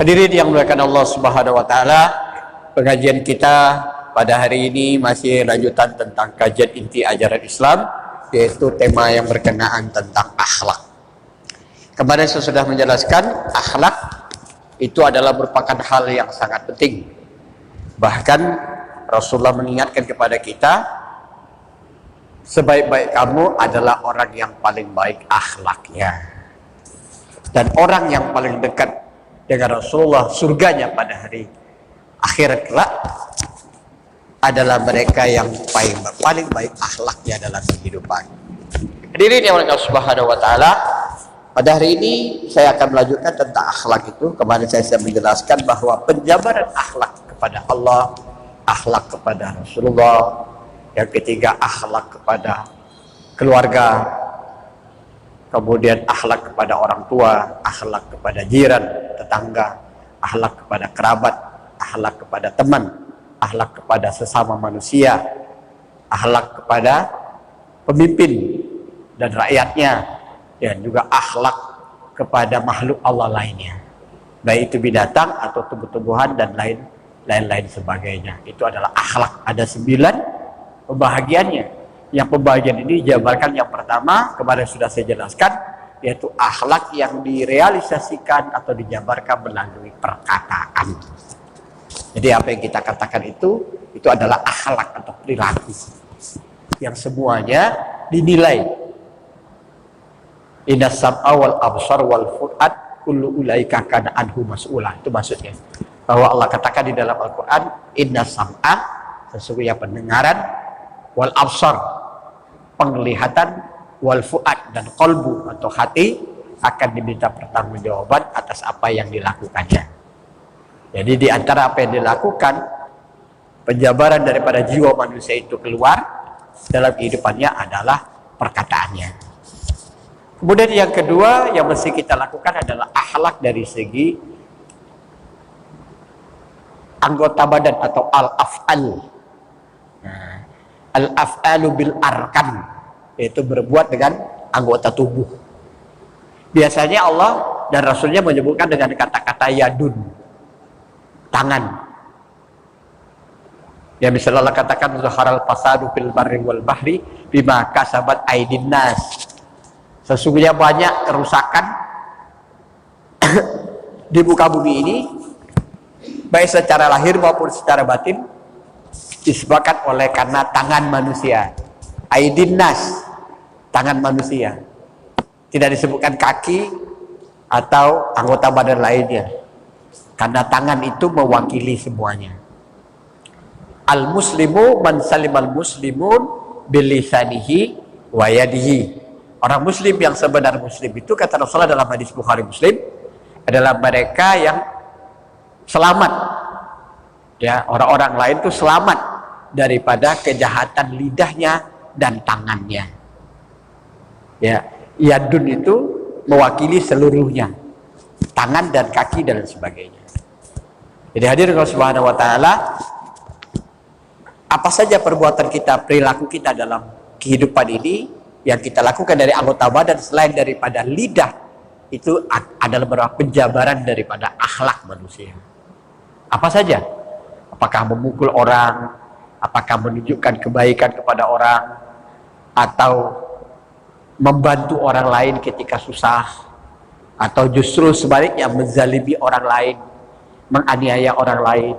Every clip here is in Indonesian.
Hadirin yang dimuliakan Allah Subhanahu wa taala, pengajian kita pada hari ini masih lanjutan tentang kajian inti ajaran Islam, yaitu tema yang berkenaan tentang akhlak. Kemarin saya sudah menjelaskan akhlak itu adalah merupakan hal yang sangat penting. Bahkan Rasulullah mengingatkan kepada kita, sebaik-baik kamu adalah orang yang paling baik akhlaknya. Dan orang yang paling dekat dengan Rasulullah, surganya pada hari akhirat kelak adalah mereka yang paling baik akhlaknya dalam kehidupan. Hadirin yang Allah Subhanahu wa taala, pada hari ini saya akan melanjutkan tentang akhlak itu. Kemarin saya sudah menjelaskan bahwa penjabaran akhlak kepada Allah, akhlak kepada Rasulullah, yang ketiga akhlak kepada keluarga, kemudian akhlak kepada orang tua, akhlak kepada jiran, tetangga, akhlak kepada kerabat, akhlak kepada teman, akhlak kepada sesama manusia, akhlak kepada pemimpin dan rakyatnya, dan juga akhlak kepada makhluk Allah lainnya, baik itu binatang atau tumbuh-tumbuhan dan lain-lain sebagainya. Itu adalah akhlak. Ada 9 pembahagiannya. Yang pembagian ini dijabarkan yang pertama, kemarin sudah saya jelaskan, yaitu akhlak yang direalisasikan atau dijabarkan melalui perkataan. Jadi apa yang kita katakan itu adalah akhlak atau perilaku yang semuanya dinilai. Inna sam'a wal absar wal fu'ad kullu ulaika kana anhu mas'ula. Itu maksudnya. Bahwa Allah katakan di dalam Al-Quran, inna sam'a, sesungguhnya pendengaran, wal absar, penglihatan, wal fu'ad, dan qalbu atau hati akan diminta pertanggungjawaban atas apa yang dilakukannya. Jadi di antara apa yang dilakukan, penjabaran daripada jiwa manusia itu keluar dalam kehidupannya adalah perkataannya. Kemudian yang kedua yang mesti kita lakukan adalah akhlak dari segi anggota badan atau al-af'al. Nah, al-af'alu bil arkan, yaitu berbuat dengan anggota tubuh. Biasanya Allah dan Rasulnya menyebutkan dengan kata-kata yadun, tangan. Ya misalnya Allah katakan zaharal fasadu fil barri wal bahri bima kasabat aydin nas. Sesungguhnya banyak kerusakan di muka bumi ini, baik secara lahir maupun secara batin, disebabkan oleh karena tangan manusia. Aidin nas, tangan manusia. Tidak disebutkan kaki atau anggota badan lainnya, karena tangan itu mewakili semuanya. Al muslimu man salimal muslimun bilisanihi wa yadihi. Orang muslim yang sebenar muslim itu, kata Rasulullah dalam hadis Bukhari Muslim, adalah mereka yang selamat. Ya, orang-orang lain itu selamat daripada kejahatan lidahnya dan tangannya. Ya, yadun itu mewakili seluruhnya, tangan dan kaki dan sebagainya. Jadi hadirin Allah Subhanahu wa taala, apa saja perbuatan kita, perilaku kita dalam kehidupan ini yang kita lakukan dari anggota badan selain daripada lidah, itu adalah beberapa penjabaran daripada akhlak manusia. Apa saja? Apakah memukul orang, apakah menunjukkan kebaikan kepada orang, atau membantu orang lain ketika susah, atau justru sebaliknya menzalimi orang lain, menganiaya orang lain,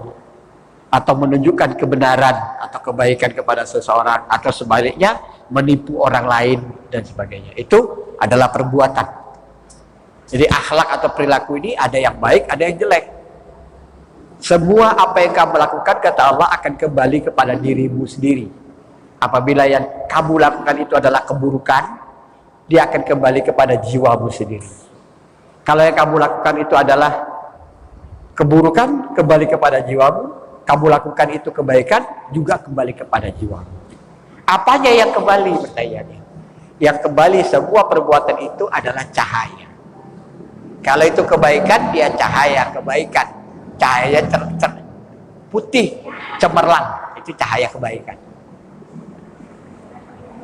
atau menunjukkan kebenaran atau kebaikan kepada seseorang, atau sebaliknya menipu orang lain dan sebagainya. Itu adalah perbuatan. Jadi akhlak atau perilaku ini ada yang baik, ada yang jelek. Semua apa yang kamu lakukan, kata Allah, akan kembali kepada dirimu sendiri. Apabila yang kamu lakukan itu adalah keburukan, dia akan kembali kepada jiwamu sendiri. Kalau yang kamu lakukan itu adalah keburukan, kembali kepada jiwamu. Kamu lakukan itu kebaikan, juga kembali kepada jiwamu. Apanya yang kembali? Pertanyaannya. Yang kembali semua perbuatan itu adalah cahaya. Kalau itu kebaikan, dia cahaya kebaikan. Cahaya putih, cemerlang. Itu cahaya kebaikan.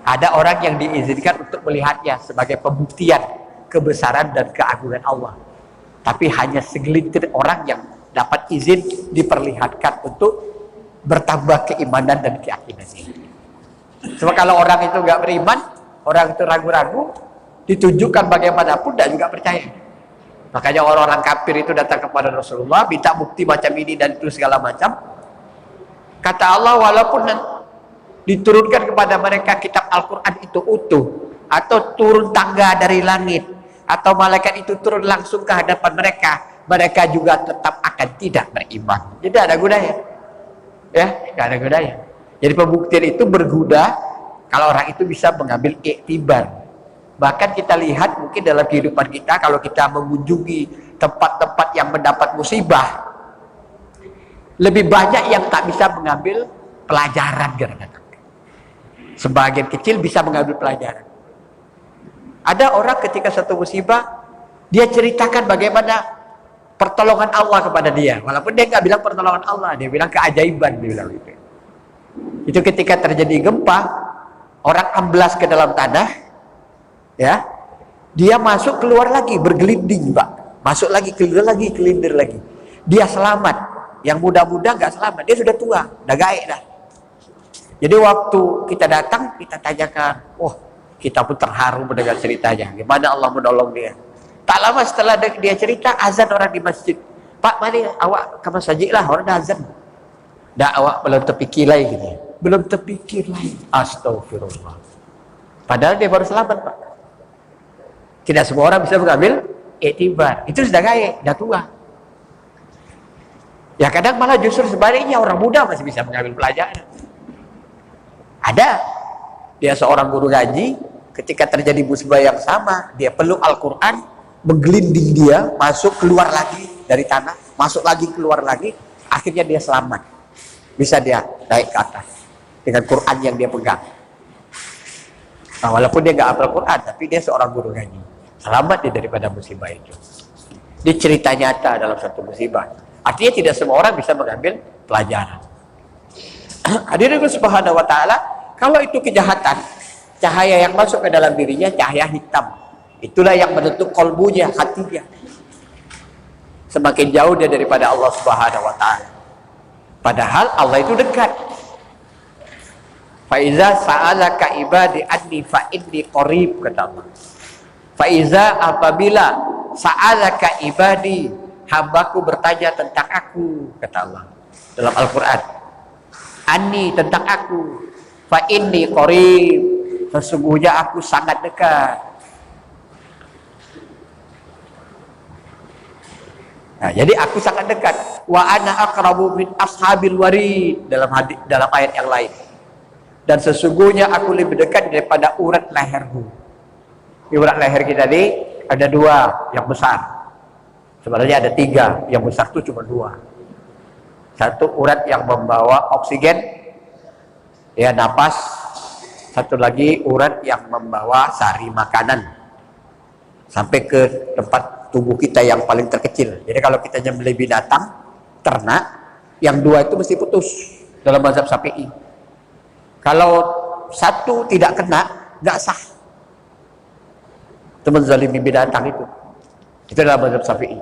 Ada orang yang diizinkan untuk melihatnya sebagai pembuktian kebesaran dan keagungan Allah. Tapi hanya segelintir orang yang dapat izin diperlihatkan untuk bertambah keimanan dan keyakinannya. Sebab kalau orang itu nggak beriman, orang itu ragu-ragu, ditunjukkan bagaimanapun tidak juga percaya. Makanya orang-orang kafir itu datang kepada Rasulullah, minta bukti macam ini dan itu segala macam. Kata Allah, walaupun diturunkan kepada mereka kitab Al-Quran itu utuh, atau turun tangga dari langit, atau malaikat itu turun langsung ke hadapan mereka, mereka juga tetap akan tidak beriman. Jadi ada gunanya. Ya, tidak ada gunanya. Jadi pembuktian itu berguna kalau orang itu bisa mengambil iktibar. Bahkan kita lihat mungkin dalam kehidupan kita, kalau kita mengunjungi tempat-tempat yang mendapat musibah, lebih banyak yang tak bisa mengambil pelajaran kadang-kadang. Sebagian kecil bisa mengambil pelajaran. Ada orang ketika satu musibah, dia ceritakan bagaimana pertolongan Allah kepada dia. Walaupun dia nggak bilang pertolongan Allah, dia bilang keajaiban, dia bilang gitu. Itu ketika terjadi gempa, orang amblas ke dalam tanah, ya, dia masuk keluar lagi bergelinding, Pak. Masuk lagi keluar lagi, kelindir lagi. Dia selamat. Yang muda-muda nggak selamat, dia sudah tua, udah gaek dah. Jadi waktu kita datang, kita tanyakan, kita pun terharu mendengar ceritanya. Gimana Allah menolong dia. Tak lama setelah dia cerita, azan orang di masjid. Pak, mari awak ke masjid lah, orang dah azan. Dah awak belum terpikir lagi gitu. Belum terpikir lagi. Astagfirullah. Padahal dia baru selamat, Pak. Tidak semua orang bisa mengambil iktibar. Itu sudah gaek, dah tua. Ya kadang malah justru sebaliknya, orang muda masih bisa mengambil pelajaran. Ada. Dia seorang guru ngaji, ketika terjadi musibah yang sama, dia peluk Al-Quran, menggelinding dia, masuk keluar lagi dari tanah, masuk lagi keluar lagi, akhirnya dia selamat. Bisa dia naik ke atas dengan Quran yang dia pegang. Nah, walaupun dia nggak hafal Quran, tapi dia seorang guru ngaji. Selamat dia daripada musibah itu. Ini cerita nyata dalam satu musibah. Artinya tidak semua orang bisa mengambil pelajaran. Hadirin subhanahu wa ta'ala, kalau itu kejahatan, cahaya yang masuk ke dalam dirinya cahaya hitam. Itulah yang menutup kolbunya, hatinya. Semakin jauh dia daripada Allah subhanahu wa ta'ala. Padahal Allah itu dekat. Faiza sa'alaka ibadi anni fa'inni qarib, kata Allah. Faiza, apabila sa'alaka ibadi, hambaku bertanya tentang aku, kata Allah dalam Al-Quran. Anni, tentang aku. Fa'inni qarib, sesungguhnya aku sangat dekat. Nah, jadi aku sangat dekat. Wa ana aqrabu min ashabil warid, dalam ayat yang lain. Dan sesungguhnya aku lebih dekat daripada urat lehermu. Di urat leher kita ini ada dua yang besar. Sebenarnya ada tiga, yang besar itu cuma dua. Satu urat yang membawa oksigen, ya napas. Satu lagi urat yang membawa sari makanan sampai ke tempat tubuh kita yang paling terkecil. Jadi kalau kita nyembelih binatang, ternak, yang dua itu mesti putus dalam mazhab Syafi'i. Kalau satu tidak kena, nggak sah. Itu menzalimi binatang itu. Itu dalam mazhab Syafi'i.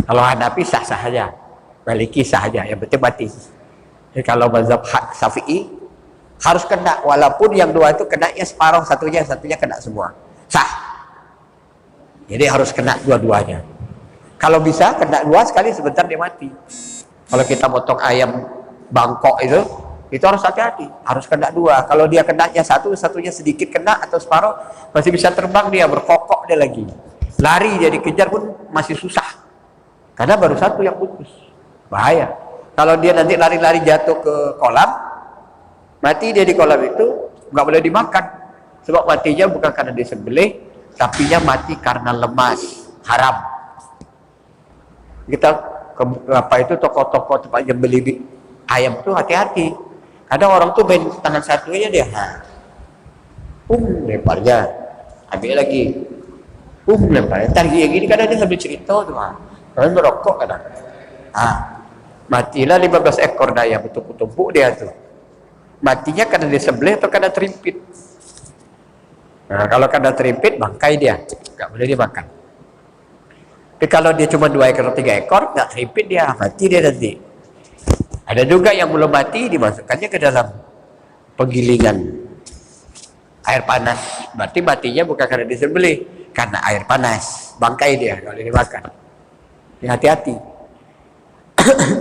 Kalau Hanafi sah-sah saja, Maliki sah saja, yang penting mati. Jadi kalau mazhab Syafi'i harus kena, walaupun yang dua itu kena ya separuh, satunya kena semua. Sah. Jadi harus kena dua-duanya. Kalau bisa kena dua sekali sebentar dia mati. Kalau kita potong ayam bangkok itu harus hati-hati, harus kena dua. Kalau dia kenanya satunya sedikit kena atau separuh, masih bisa terbang dia, berkokok dia lagi. Lari dia dikejar pun masih susah. Karena baru satu yang putus. Bahaya. Kalau dia nanti lari-lari jatuh ke kolam, mati dia di kolam itu, nggak boleh dimakan. Sebab matinya bukan karena disembelih, tapi dia mati karena lemas, haram. Kita toko-toko tempat nyembelih ayam itu hati-hati. Ada orang tuh main tangan satunya dia, lemparnya, ambil lagi, lemparnya. Ntar gini kadang dia sambil cerita tuh, kalian merokok kadang. Matilah 15 ekor ayam, bertumpuk-tumpuk dia tuh. Matinya karena disembelih atau karena terimpit. Nah, kalau karena terimpit, bangkai dia, nggak boleh dimakan. Tapi kalau dia cuma 2 ekor, 3 ekor, nggak keripit dia, mati dia nanti. Ada juga yang belum mati, dimasukkannya ke dalam penggilingan air panas. Berarti matinya bukan karena disembelih, karena air panas. Bangkai dia kalau dimakan. Hati-hati.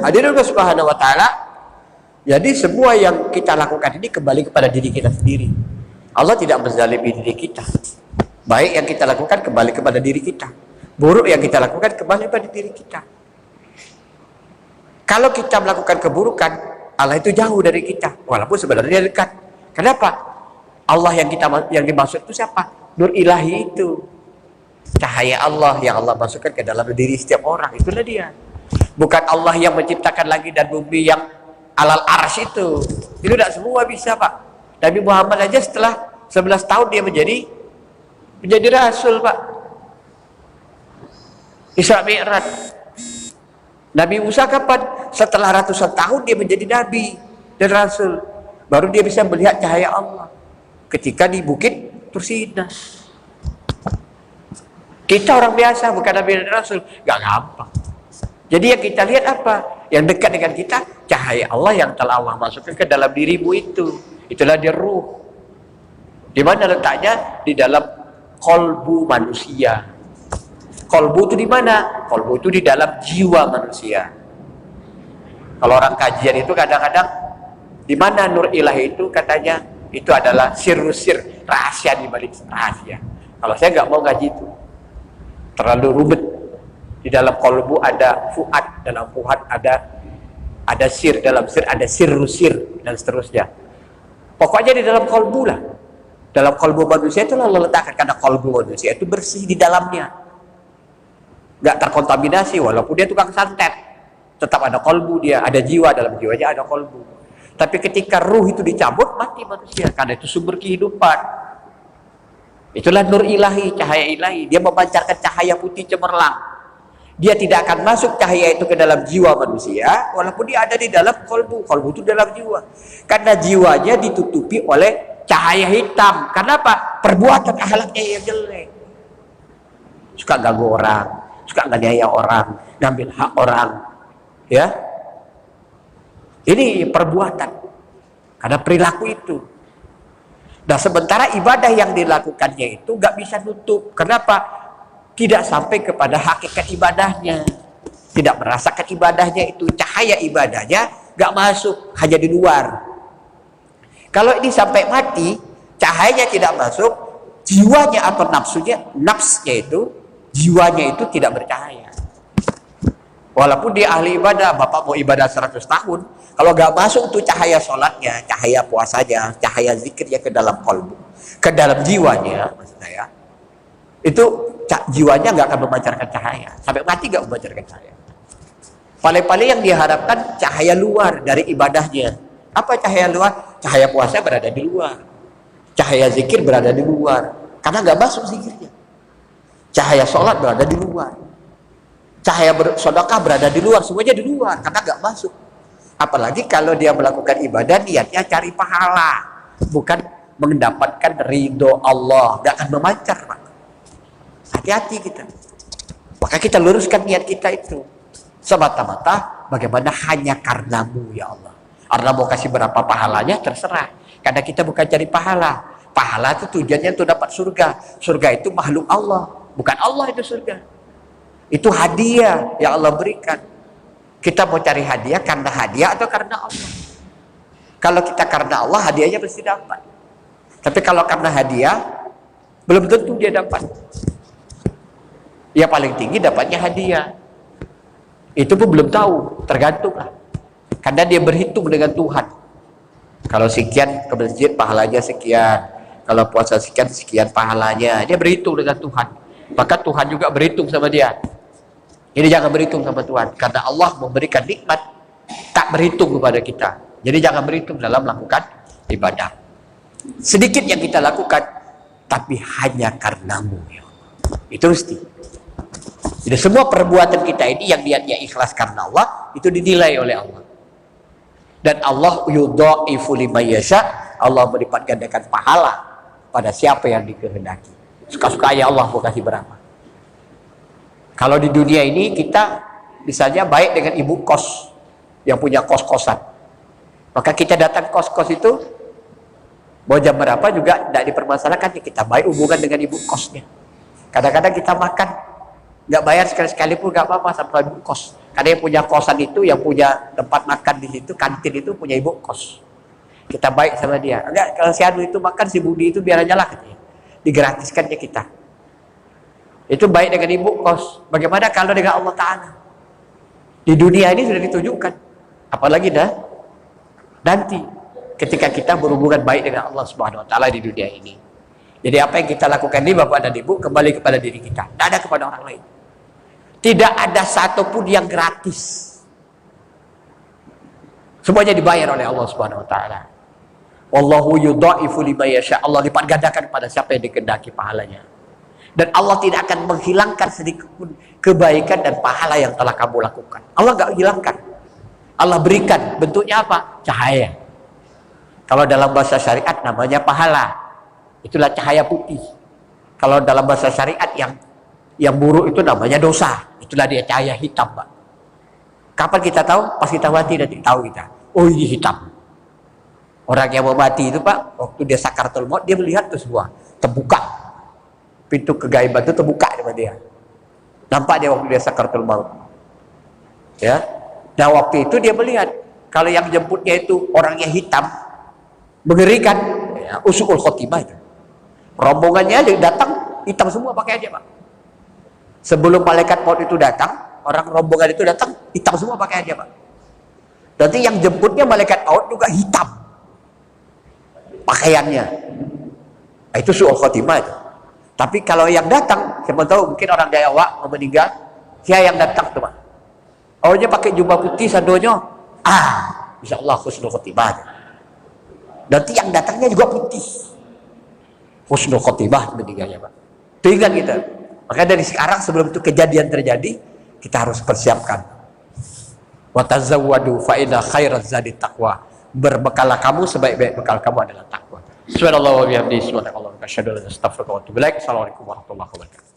Hadirin Allah Subhanahu wa taala. Jadi semua yang kita lakukan ini kembali kepada diri kita sendiri. Allah tidak menzalimi diri kita. Baik yang kita lakukan kembali kepada diri kita. Buruk yang kita lakukan kembali pada diri kita. Kalau kita melakukan keburukan, Allah itu jauh dari kita, walaupun sebenarnya dekat. Kenapa? Allah yang dimaksud itu siapa? Nur ilahi itu. Cahaya Allah yang Allah masukkan ke dalam diri setiap orang, itulah dia. Bukan Allah yang menciptakan langit dan bumi yang alal arsy itu tidak semua bisa, Pak. Nabi Muhammad aja setelah 11 tahun dia menjadi rasul, Pak. Isra Mi'raj. Nabi Musa kapan? Setelah ratusan tahun dia menjadi nabi dan rasul. Baru dia bisa melihat cahaya Allah ketika di bukit Tursina. Kita orang biasa, bukan nabi dan rasul, gak gampang. Jadi yang kita lihat apa? Yang dekat dengan kita, cahaya Allah yang telah Allah masukkan ke dalam dirimu itu. Itulah dia ruh. Di mana letaknya? Di dalam kolbu manusia. Kolbu itu di mana? Kolbu itu di dalam jiwa manusia. Kalau orang kajian itu kadang-kadang di mana nur ilahi itu katanya itu adalah sir-sir, rahasia di balik rahasia. Kalau saya nggak mau ngaji itu, terlalu rumit. Di dalam kolbu ada fuad, dalam fuad ada sir, dalam sir ada sir-sir dan seterusnya. Pokoknya di dalam kolbu lah. Dalam kolbu manusia itu Allah letakkan, karena kolbu manusia itu bersih di dalamnya. Nggak terkontaminasi, walaupun dia tukang santet, tetap ada kolbu dia, ada jiwa, dalam jiwanya ada kolbu. Tapi ketika ruh itu dicabut, mati manusia, karena itu sumber kehidupan. Itulah nur ilahi, cahaya ilahi. Dia memancarkan cahaya putih cemerlang. Dia tidak akan masuk cahaya itu ke dalam jiwa manusia, walaupun dia ada di dalam kolbu. Kolbu itu dalam jiwa, karena jiwanya ditutupi oleh cahaya hitam. Kenapa? Perbuatan akhlaknya yang jelek, suka ganggu orang, suka nganiaya orang, ngambil hak orang, ya. Ini perbuatan karena perilaku itu. Nah, sementara ibadah yang dilakukannya itu nggak bisa nutup. Kenapa? Tidak sampai kepada hakikat ibadahnya, tidak merasakan ibadahnya itu, cahaya ibadahnya nggak masuk, hanya di luar. Kalau ini sampai mati, cahayanya tidak masuk, jiwanya atau nafsnya itu, jiwanya itu tidak bercahaya. Walaupun dia ahli ibadah, Bapak mau ibadah 100 tahun, kalau nggak masuk tuh cahaya sholatnya, cahaya puasanya, cahaya zikirnya ke dalam kolbu, ke dalam jiwanya, maksud saya, itu jiwanya nggak akan memancarkan cahaya, sampai mati nggak memancarkan cahaya. Paling-paling yang diharapkan cahaya luar dari ibadahnya. Apa cahaya luar? Cahaya puasa berada di luar, cahaya zikir berada di luar, karena nggak masuk zikirnya. Cahaya sholat berada di luar, cahaya sedekah berada di luar, semuanya di luar karena nggak masuk. Apalagi kalau dia melakukan ibadah niatnya cari pahala, bukan mendapatkan ridho Allah, nggak akan memancar, Pak. Hati-hati kita. Maka kita luruskan niat kita itu semata-mata bagaimana hanya karenamu ya Allah. Allah mau kasih berapa pahalanya terserah, karena kita bukan cari pahala. Pahala itu tujuannya untuk dapat surga. Surga itu makhluk Allah, bukan Allah itu surga. Itu hadiah yang Allah berikan. Kita mau cari hadiah karena hadiah atau karena Allah? Kalau kita karena Allah, hadiahnya pasti dapat. Tapi kalau karena hadiah, belum tentu dia dapat. Ya paling tinggi dapatnya hadiah. Itu pun belum tahu, tergantung lah. Karena dia berhitung dengan Tuhan. Kalau sekian ke masjid pahalanya sekian, kalau puasa sekian sekian pahalanya, dia berhitung dengan Tuhan. Maka Tuhan juga berhitung sama dia. Jadi jangan berhitung sama Tuhan, karena Allah memberikan nikmat tak berhitung kepada kita. Jadi jangan berhitung dalam melakukan ibadah. Sedikit yang kita lakukan, tapi hanya karenamu ya Allah. Itu mesti. Jadi semua perbuatan kita ini yang niatnya ikhlas karena Allah, itu dinilai oleh Allah. Dan Allah yudha'ifu liman yasha, Allah melipat gandakan pahala pada siapa yang dikehendaki. Suka-suka ya Allah mau kasih berapa. Kalau di dunia ini kita misalnya baik dengan ibu kos yang punya kos-kosan, maka kita datang kos-kos itu mau jam berapa juga tidak dipermasalahkan, kita baik hubungan dengan ibu kosnya. Kadang-kadang kita makan nggak bayar sekali-sekali pun nggak apa-apa sama ibu kos, karena yang punya kosan itu, yang punya tempat makan di situ, kantin itu punya ibu kos. Kita baik sama dia. Enggak, kalau si Anu itu makan, si Budi itu biar aja lah katanya, digratiskannya kita. Itu baik dengan ibu kos. Bagaimana kalau dengan Allah Ta'ala? Di dunia ini sudah ditunjukkan, apalagi nanti ketika kita berhubungan baik dengan Allah Subhanahu Wa Ta'ala di dunia ini. Jadi apa yang kita lakukan ini Bapak dan Ibu, kembali kepada diri kita, tidak ada kepada orang lain. Tidak ada satupun yang gratis. Semuanya dibayar oleh Allah Subhanahu Wa Ta'ala. Wallahu yudha'ifu liman yasha. Allah lipat gandakan pada siapa yang dikehendaki pahalanya. Dan Allah tidak akan menghilangkan sedikit pun kebaikan dan pahala yang telah kamu lakukan. Allah nggak hilangkan. Allah berikan. Bentuknya apa? Cahaya. Kalau dalam bahasa syariat namanya pahala. Itulah cahaya putih. Kalau dalam bahasa syariat yang buruk itu namanya dosa. Itulah dia cahaya hitam, Pak. Kapan kita tahu? Pas kita mati nanti tahu kita. Oh, ini hitam. Orang yang mau mati itu, Pak, waktu dia sakaratul maut, dia melihat itu semua terbuka. Pintu kegaiban itu terbuka sama dia. Nampak dia waktu dia sakaratul maut. Ya. Dan waktu itu dia melihat kalau yang jemputnya itu orangnya hitam, mengerikan, ya, usul khotimah itu. Rombongannya aja datang hitam semua pakaiannya, Pak. Sebelum malaikat maut itu datang, orang rombongan itu datang hitam semua pakaiannya, Pak. Nanti yang jemputnya malaikat maut juga hitam pakaiannya. Nah, itu suul khotimah itu. Tapi kalau yang datang, siapa tahu mungkin orang Jawa mau meninggal, dia yang datang tuh, Pak. Awalnya pakai jubah putih, sandonya, insya Allah husnul khotimah. Nanti yang datangnya juga putih, husnul khotimah meninggalnya, Pak. Itu ingat kita. Makanya dari sekarang sebelum itu kejadian terjadi, kita harus persiapkan. Wa tazawwadu fa inna khairaz zadi taqwa. Berbekalah kamu, sebaik-baik bekal kamu adalah takwa. Subhanallah wa bihamdihi, subhanallah wa bihamdihi, asyhadu an la ilaha illa anta, astaghfiruka wa atubu ilaik. Assalamualaikum warahmatullahi wabarakatuh.